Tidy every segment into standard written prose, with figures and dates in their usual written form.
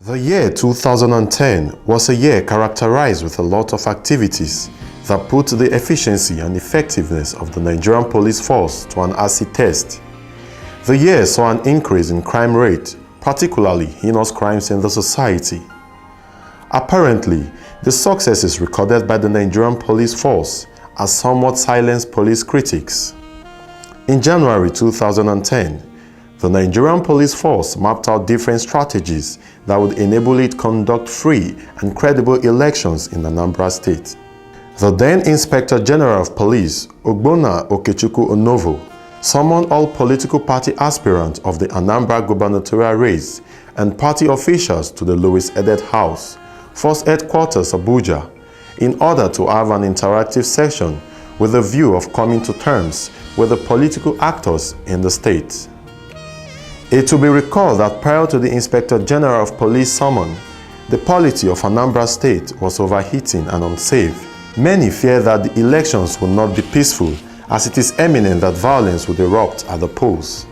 The year 2010 was a year characterized with a lot of activities that put the efficiency and effectiveness of the Nigerian police force to an acid test. The year saw an increase in crime rate, particularly heinous crimes in the society. Apparently, the successes recorded by the Nigerian police force are somewhat silenced police critics. In January 2010, the Nigerian police force mapped out different strategies that would enable it conduct free and credible elections in Anambra State. The then Inspector General of Police, Ogbonna Okechukwu Onovo, summoned all political party aspirants of the Anambra gubernatorial race and party officials to the lowest-headed house, Force Headquarters Abuja, in order to have an interactive session with a view of coming to terms with the political actors in the state. It will be recalled that prior to the Inspector General of Police summon, the polity of Anambra State was overheating and unsafe. Many fear that the elections will not be peaceful, as it is imminent that violence would erupt at the polls.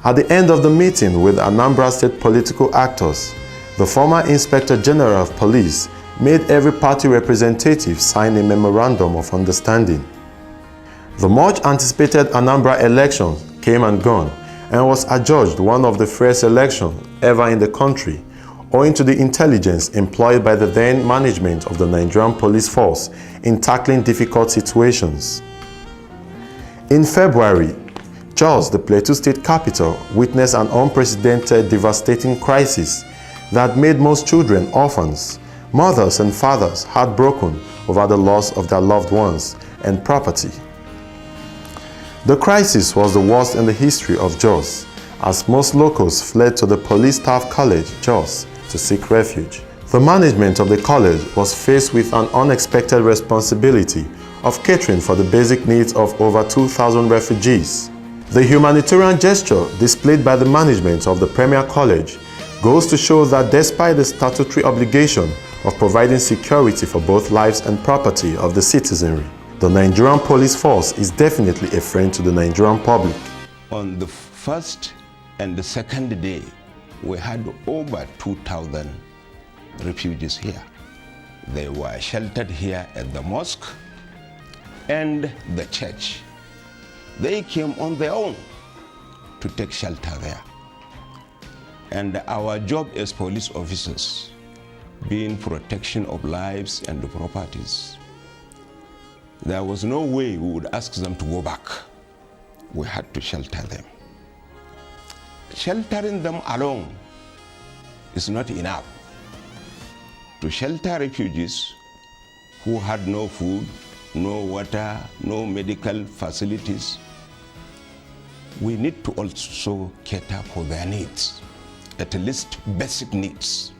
At the end of the meeting with Anambra State political actors, the former Inspector General of Police made every party representative sign a memorandum of understanding. The much anticipated Anambra election came and gone, and was adjudged one of the first elections ever in the country, owing to the intelligence employed by the then management of the Nigerian police force in tackling difficult situations. In February, Jos, the Plateau State capital, witnessed an unprecedented devastating crisis that made most children orphans, mothers and fathers heartbroken over the loss of their loved ones and property. The crisis was the worst in the history of Jos, as most locals fled to the Police Staff College, Jos, to seek refuge. The management of the college was faced with an unexpected responsibility of catering for the basic needs of over 2,000 refugees. The humanitarian gesture displayed by the management of the Premier College goes to show that despite the statutory obligation of providing security for both lives and property of the citizenry, the Nigerian police force is definitely a friend to the Nigerian public. On the first and the second day, we had over 2,000 refugees here. They were sheltered here at the mosque and the church. They came on their own to take shelter there. And our job as police officers, being protection of lives and properties, there was no way we would ask them to go back. We had to shelter them. Sheltering them alone is not enough. To shelter refugees who had no food, no water, no medical facilities, we need to also cater for their needs, at least basic needs.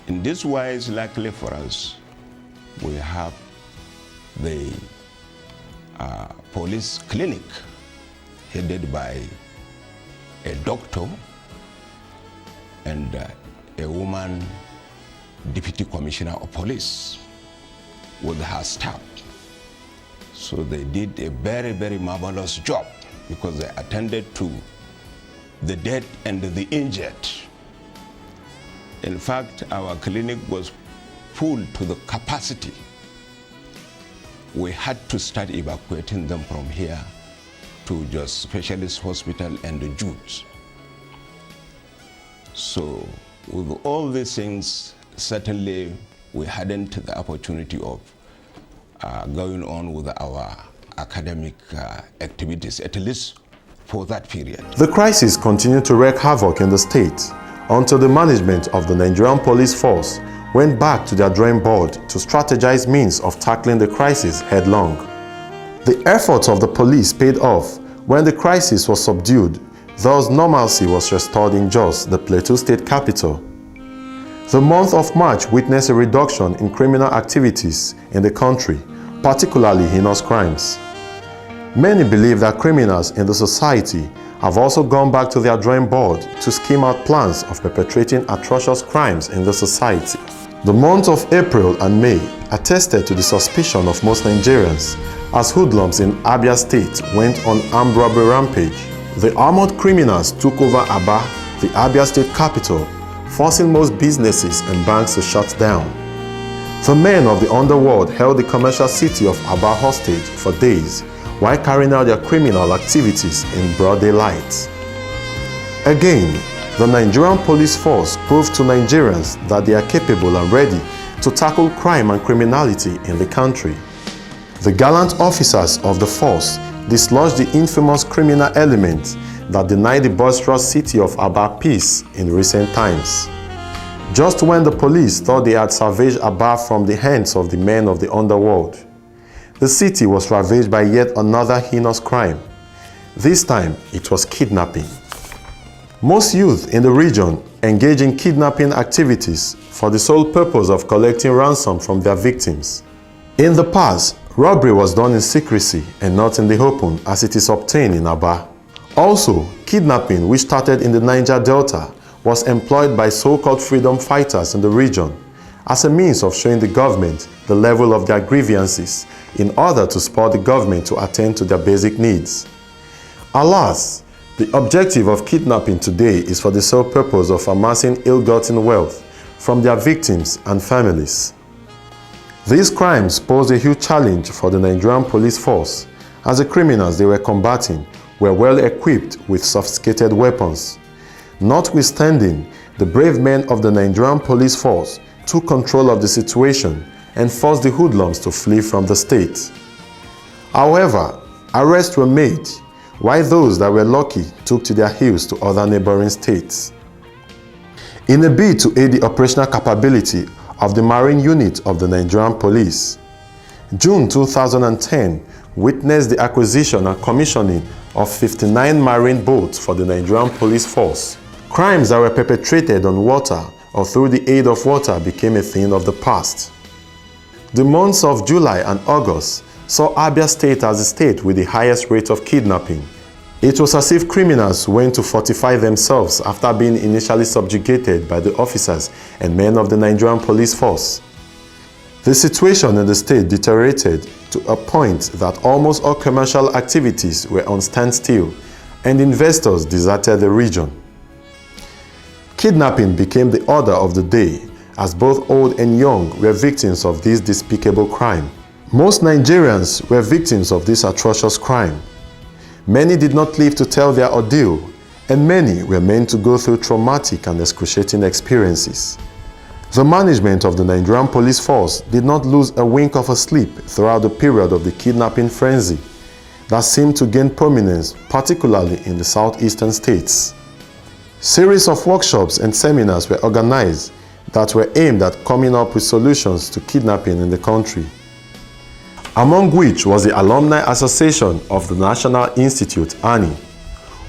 In this wise, luckily for us, we have the police clinic headed by a doctor and a woman deputy commissioner of police with her staff. So they did a very, very marvelous job because they attended to the dead and the injured. In fact, our clinic was full to the capacity. We had to start evacuating them from here to just specialist hospital and the Judes. So with all these things, certainly we hadn't the opportunity of going on with our academic activities, at least for that period. The crisis continued to wreak havoc in the state until the management of the Nigerian police force went back to their drawing board to strategize means of tackling the crisis headlong. The efforts of the police paid off when the crisis was subdued, thus normalcy was restored in Jos, the Plateau State capital. The month of March witnessed a reduction in criminal activities in the country, particularly heinous crimes. Many believe that criminals in the society have also gone back to their drawing board to scheme out plans of perpetrating atrocious crimes in the society. The months of April and May attested to the suspicion of most Nigerians as hoodlums in Abia State went on armed robbery rampage. The armored criminals took over Aba, the Abia State capital, forcing most businesses and banks to shut down. The men of the underworld held the commercial city of Aba hostage for days while carrying out their criminal activities in broad daylight. Again, the Nigerian police force proved to Nigerians that they are capable and ready to tackle crime and criminality in the country. The gallant officers of the force dislodged the infamous criminal element that denied the boisterous city of Aba peace in recent times. Just when the police thought they had salvaged Aba from the hands of the men of the underworld, the city was ravaged by yet another heinous crime. This time, it was kidnapping. Most youth in the region engage in kidnapping activities for the sole purpose of collecting ransom from their victims. In the past, robbery was done in secrecy and not in the open as it is obtained in Aba. Also, kidnapping, which started in the Niger Delta, was employed by so-called freedom fighters in the region as a means of showing the government the level of their grievances in order to spur the government to attend to their basic needs. Alas, the objective of kidnapping today is for the sole purpose of amassing ill-gotten wealth from their victims and families. These crimes pose a huge challenge for the Nigerian police force, as the criminals they were combating were well equipped with sophisticated weapons. Notwithstanding, the brave men of the Nigerian police force took control of the situation and forced the hoodlums to flee from the state. However, arrests were made, while those that were lucky took to their heels to other neighboring states. In a bid to aid the operational capability of the Marine Unit of the Nigerian Police, June 2010 witnessed the acquisition and commissioning of 59 marine boats for the Nigerian Police Force. Crimes that were perpetrated on water or through the aid of water became a thing of the past. The months of July and August saw Abia State as the state with the highest rate of kidnapping. It was as if criminals went to fortify themselves after being initially subjugated by the officers and men of the Nigerian police force. The situation in the state deteriorated to a point that almost all commercial activities were on standstill and investors deserted the region. Kidnapping became the order of the day as both old and young were victims of this despicable crime. Most Nigerians were victims of this atrocious crime. Many did not live to tell their ordeal, and many were meant to go through traumatic and excruciating experiences. The management of the Nigerian police force did not lose a wink of a sleep throughout the period of the kidnapping frenzy that seemed to gain prominence, particularly in the southeastern states. Series of workshops and seminars were organized that were aimed at coming up with solutions to kidnapping in the country, among which was the Alumni Association of the National Institute, ANI,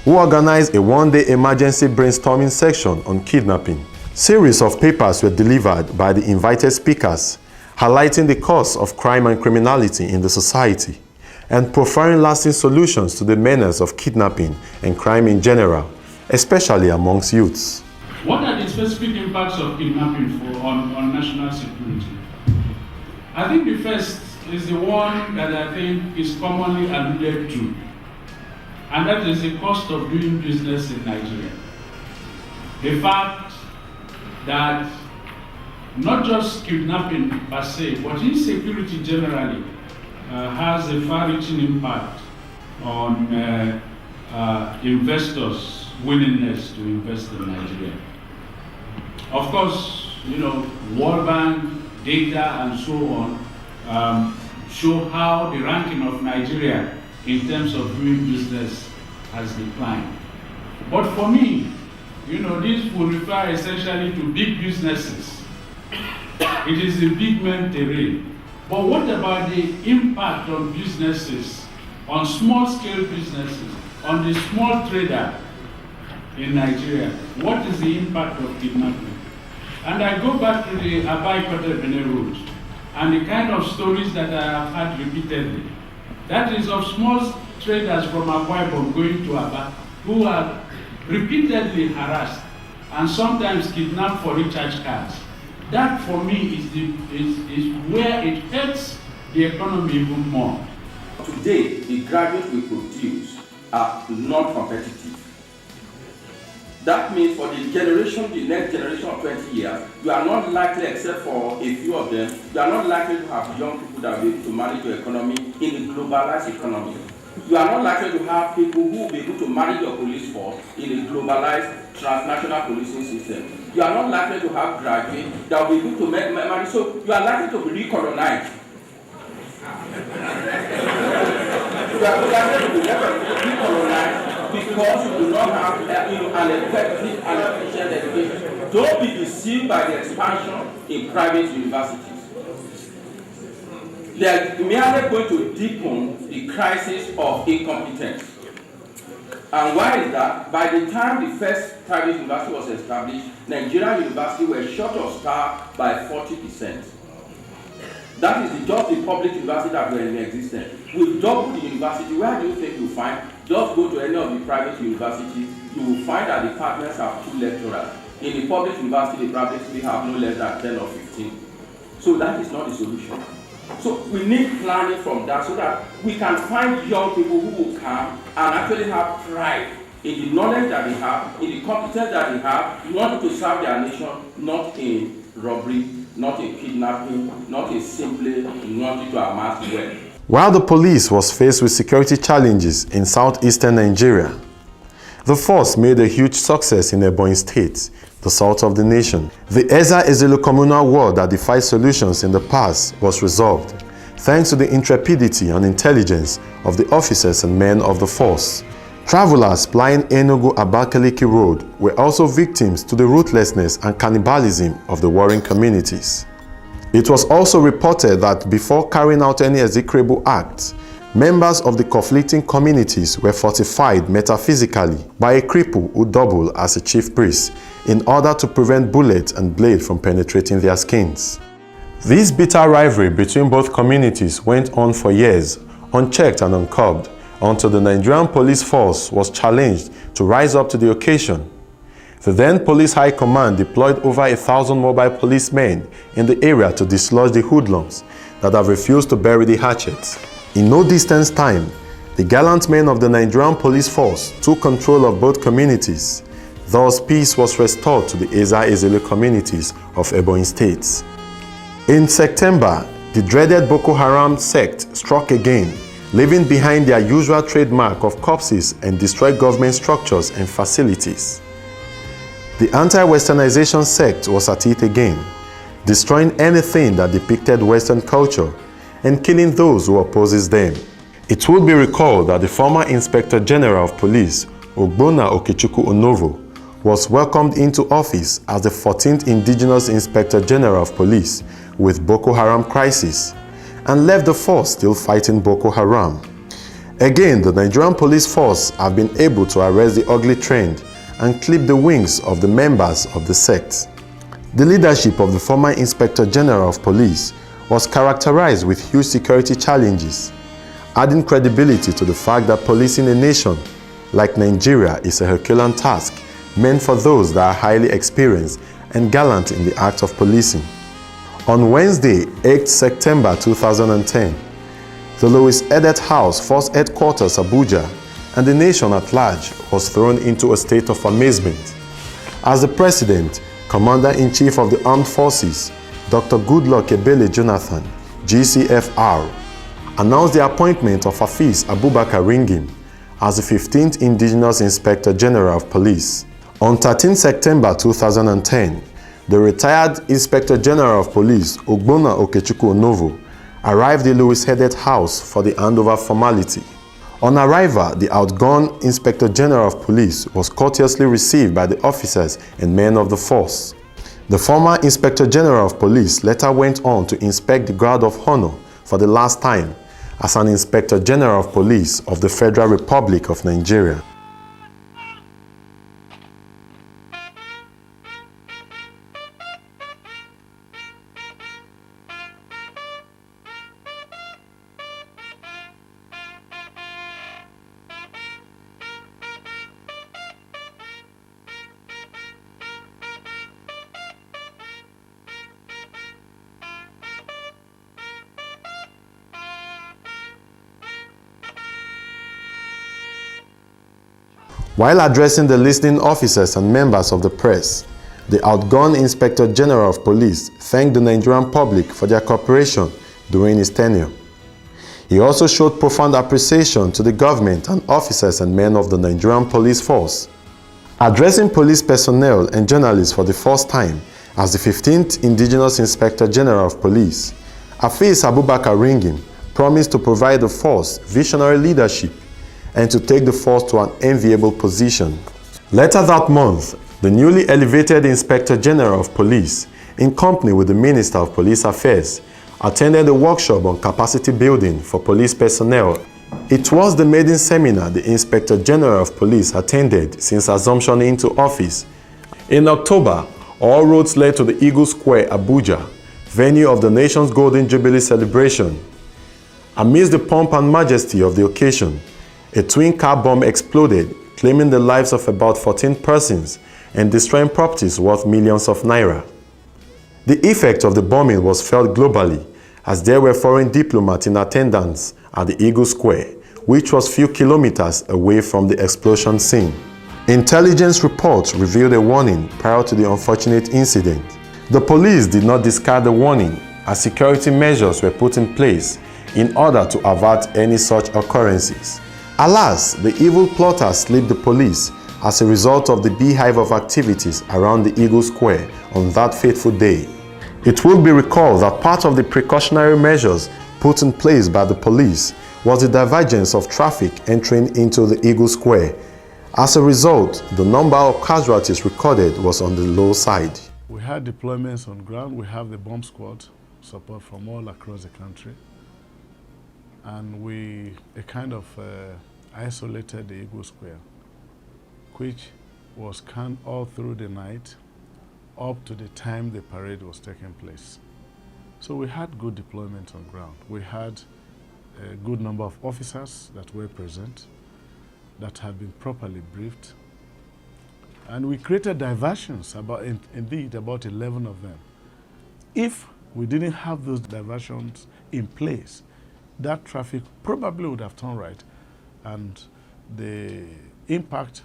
who organized a one-day emergency brainstorming section on kidnapping. Series of papers were delivered by the invited speakers, highlighting the cause of crime and criminality in the society, and profiling lasting solutions to the menace of kidnapping and crime in general, especially amongst youths. What are the specific impacts of kidnapping on national security? I think the first is the one that I think is commonly alluded to, and that is the cost of doing business in Nigeria. The fact that not just kidnapping per se, but insecurity generally has a far-reaching impact on investors' willingness to invest in Nigeria. Of course, World Bank data and so on show how the ranking of Nigeria in terms of doing business has declined. But for me, this will refer essentially to big businesses. It is the big men terrain. But what about the impact on businesses, on small-scale businesses, on the small trader in Nigeria? What is the impact of kidnapping? And I go back to the Abai-Kote-Bene route and the kind of stories that I have had repeatedly. That is of small traders from Akwa Ibom going to Aba who are repeatedly harassed and sometimes kidnapped for recharge cards. That for me is where it hurts the economy even more. Today, the graduates we produce are not competitive. That means for the next generation of 20 years, you are not likely, except for a few of them, you are not likely to have young people that will be able to manage your economy in a globalized economy. You are not likely to have people who will be able to manage your police force in a globalized transnational policing system. You are not likely to have graduates that will be able to manage, so you are likely to be recolonized. You are likely to be recolonized because you do not have an effective and efficient education. Don't be deceived by the expansion in private universities. They are merely going to deepen the crisis of incompetence. And why is that? By the time the first private university was established, Nigerian universities were short of staff by 40%. That is just the public university that were in existence. We've doubled the university. Where do you think you'll find? Just go to any of the private universities, you will find that departments have 2 lecturers. In the public university, they probably have no less than 10 or 15. So that is not the solution. So we need planning from that so that we can find young people who will come and actually have pride in the knowledge that they have, in the competence that they have, wanting to serve their nation, not in robbery, not in kidnapping, not in simply wanting to amass wealth. While the police was faced with security challenges in southeastern Nigeria, the force made a huge success in Ebonyi State, the south of the nation. The Ezza-Ezelu communal war that defied solutions in the past was resolved, thanks to the intrepidity and intelligence of the officers and men of the force. Travelers plying Enugu-Abakaliki Road were also victims to the ruthlessness and cannibalism of the warring communities. It was also reported that before carrying out any execrable acts, members of the conflicting communities were fortified metaphysically by a cripple who doubled as a chief priest in order to prevent bullets and blade from penetrating their skins. This bitter rivalry between both communities went on for years, unchecked and uncurbed, until the Nigerian police force was challenged to rise up to the occasion. The then Police High Command deployed over 1,000 mobile policemen in the area to dislodge the hoodlums that have refused to bury the hatchets. In no distant time, the gallant men of the Nigerian police force took control of both communities. Thus, peace was restored to the Ezza-Ezelu communities of Ebonyi State. In September, the dreaded Boko Haram sect struck again, leaving behind their usual trademark of corpses and destroyed government structures and facilities. The anti-Westernization sect was at it again, destroying anything that depicted Western culture and killing those who opposes them. It would be recalled that the former Inspector General of Police, Ogbonna Okechukwu Onovo, was welcomed into office as the 14th Indigenous Inspector General of Police with Boko Haram crisis, and left the force still fighting Boko Haram. Again, the Nigerian police force have been able to arrest the ugly trend and clip the wings of the members of the sect. The leadership of the former Inspector General of Police was characterized with huge security challenges, adding credibility to the fact that policing a nation like Nigeria is a Herculean task meant for those that are highly experienced and gallant in the act of policing. On Wednesday, 8 September 2010, the Louis Edet House Force Headquarters Abuja and the nation at large was thrown into a state of amazement as the President, Commander-in-Chief of the Armed Forces, Dr. Goodluck Ebele Jonathan, GCFR, announced the appointment of Hafiz Abubakar Ringim as the 15th Indigenous Inspector General of Police. On 13 September 2010, the retired Inspector General of Police, Ogbonna Okechukwu Onovo, arrived in Louis Edet House for the handover formality. On arrival, the outgone Inspector General of Police was courteously received by the officers and men of the force. The former Inspector General of Police later went on to inspect the Guard of Honor for the last time as an Inspector General of Police of the Federal Republic of Nigeria. While addressing the listening officers and members of the press, the outgone Inspector General of Police thanked the Nigerian public for their cooperation during his tenure. He also showed profound appreciation to the government and officers and men of the Nigerian police force. Addressing police personnel and journalists for the first time as the 15th Indigenous Inspector General of Police, Hafiz Abubakar Ringim promised to provide the force visionary leadership and to take the force to an enviable position. Later that month, the newly elevated Inspector General of Police, in company with the Minister of Police Affairs, attended a workshop on capacity building for police personnel. It was the maiden seminar the Inspector General of Police attended since assumption into office. In October, all roads led to the Eagle Square, Abuja, venue of the nation's Golden Jubilee celebration. Amidst the pomp and majesty of the occasion, a twin-car bomb exploded, claiming the lives of about 14 persons and destroying properties worth millions of naira. The effect of the bombing was felt globally, as there were foreign diplomats in attendance at the Eagle Square, which was few kilometers away from the explosion scene. Intelligence reports revealed a warning prior to the unfortunate incident. The police did not discard the warning, as security measures were put in place in order to avert any such occurrences. Alas, the evil plotters slipped the police as a result of the beehive of activities around the Eagle Square on that fateful day. It will be recalled that part of the precautionary measures put in place by the police was the divergence of traffic entering into the Eagle Square. As a result, the number of casualties recorded was on the low side. We had deployments on ground. We have the bomb squad support from all across the country. And we isolated the Eagle Square, which was scanned all through the night up to the time the parade was taking place. So we had good deployment on ground. We had a good number of officers that were present, that had been properly briefed. And we created diversions, indeed about 11 of them. If we didn't have those diversions in place, that traffic probably would have turned right, and the impact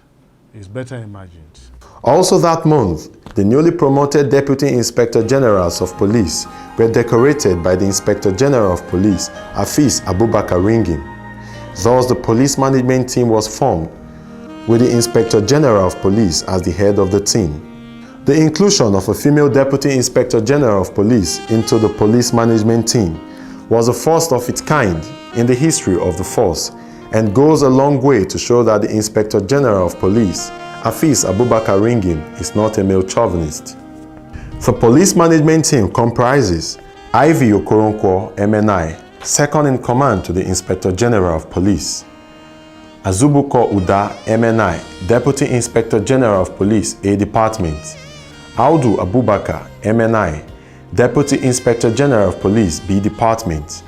is better imagined. Also that month, the newly promoted Deputy Inspector Generals of Police were decorated by the Inspector General of Police, Hafiz Abubakar Ringim. Thus, the police management team was formed, with the Inspector General of Police as the head of the team. The inclusion of a female Deputy Inspector General of Police into the police management team was the first of its kind in the history of the force, and goes a long way to show that the Inspector General of Police, Hafiz Abubakar Ringim, is not a male chauvinist. The police management team comprises Ivy Okoronkwo, MNI, second in command to the Inspector General of Police; Azubuko Uda, MNI, Deputy Inspector General of Police, A Department; Audu Abubakar, MNI, Deputy Inspector General of Police, B Department;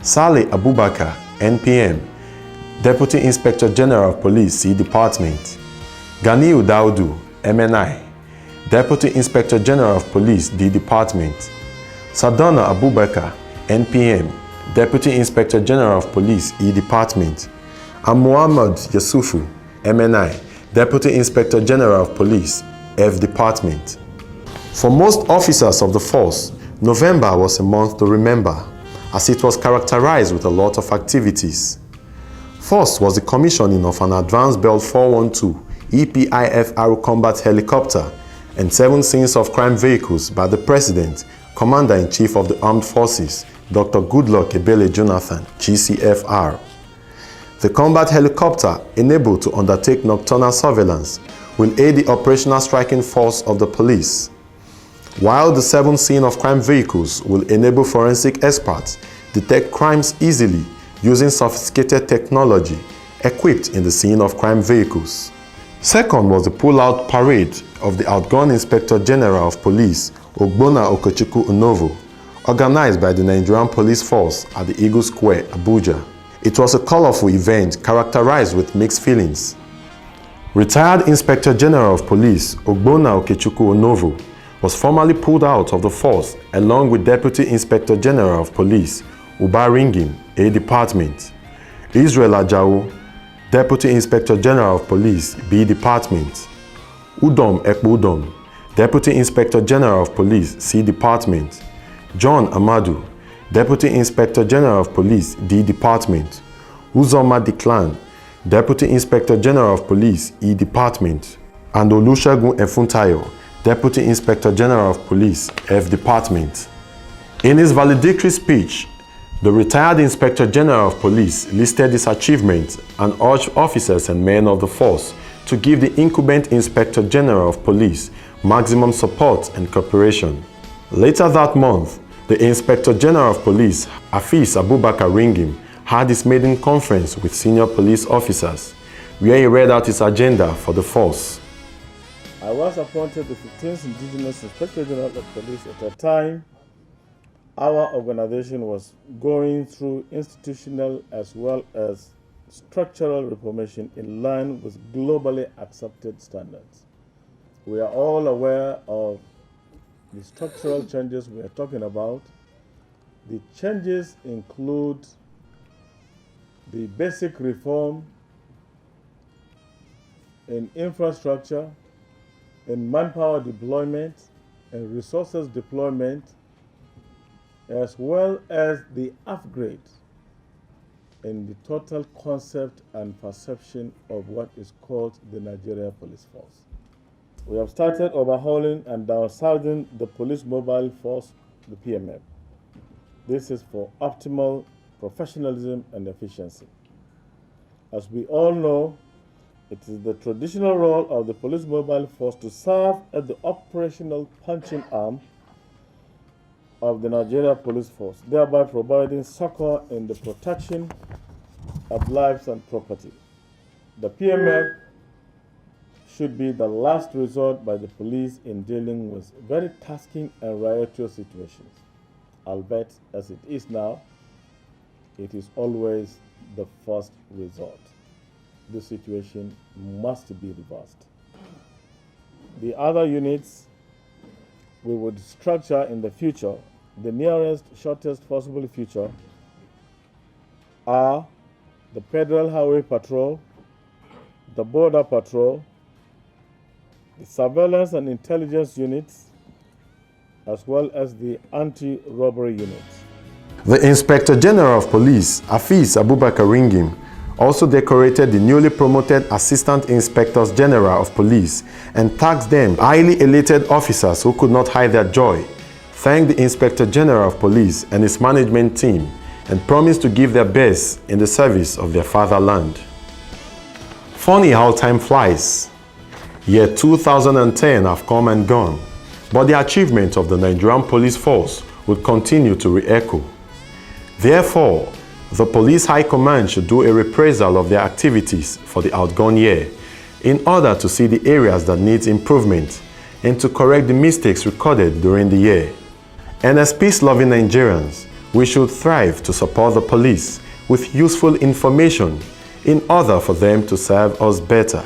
Saleh Abubakar, NPM, Deputy Inspector General of Police, C Department; Ganiu Daudu, MNI, Deputy Inspector General of Police, D Department; Sadona Abubakar, NPM, Deputy Inspector General of Police, E Department; and Muhammad Yasufu, MNI, Deputy Inspector General of Police, F Department. For most officers of the force, November was a month to remember, as it was characterized with a lot of activities. First was the commissioning of an Advanced Belt 412 EPIFR combat helicopter and 7 scenes of crime vehicles by the President, Commander-in-Chief of the Armed Forces, Dr. Goodluck Ebele Jonathan, GCFR. The combat helicopter, enabled to undertake nocturnal surveillance, will aid the operational striking force of the police, while the 7 scene of crime vehicles will enable forensic experts detect crimes easily using sophisticated technology equipped in the scene of crime vehicles. Second was the pull-out parade of the outgone Inspector General of Police, Ogbonna Okechukwu Unovo, organized by the Nigerian Police Force at the Eagle Square, Abuja. It was a colorful event characterized with mixed feelings. Retired Inspector General of Police, Ogbonna Okechukwu Unovo, was formally pulled out of the force along with Deputy Inspector General of Police, Uba Ringim, A Department, Israel Ajao, Deputy Inspector General of Police, B Department. Udom Ekbudom, Deputy Inspector General of Police, C Department. John Amadu, Deputy Inspector General of Police, D Department. Uzoma Declan, Deputy Inspector General of Police, E Department. And Olusegun Efuntayo, Deputy Inspector General of Police, F Department. In his valedictory speech, the retired Inspector General of Police listed his achievements and urged officers and men of the force to give the incumbent Inspector General of Police maximum support and cooperation. Later that month, the Inspector General of Police, Hafiz Abubakar Ringim, had his maiden conference with senior police officers, where he read out his agenda for the force. I was appointed the 15th Indigenous Inspector General of Police at a time our organization was going through institutional as well as structural reformation in line with globally accepted standards. We are all aware of the structural changes we are talking about. The changes include the basic reform in infrastructure, in manpower deployment, and resources deployment, as well as the upgrade in the total concept and perception of what is called the Nigeria Police Force. We have started overhauling and downsizing the Police Mobile Force, the PMF. This is for optimal professionalism and efficiency. As we all know, it is the traditional role of the Police Mobile Force to serve as the operational punching arm of the Nigeria Police Force, thereby providing succor in the protection of lives and property. The PMF should be the last resort by the police in dealing with very tasking and riotous situations. Albeit, as it is now, it is always the first resort. The situation must be reversed. The other units we would structure in the future, the nearest, shortest possible future, are the Federal Highway Patrol, the Border Patrol, the Surveillance and Intelligence Units, as well as the Anti-Robbery Units. The Inspector General of Police, Hafiz Abubakar Ringim, also decorated the newly promoted Assistant Inspectors General of Police and tagged them highly elated officers who could not hide their joy, thanked the Inspector General of Police and his management team, and promised to give their best in the service of their fatherland. Funny how time flies. Year 2010 have come and gone, but the achievement of the Nigerian Police Force will continue to re-echo. Therefore, the Police High Command should do a reprisal of their activities for the outgone year in order to see the areas that need improvement and to correct the mistakes recorded during the year. And as peace-loving Nigerians, we should strive to support the police with useful information in order for them to serve us better.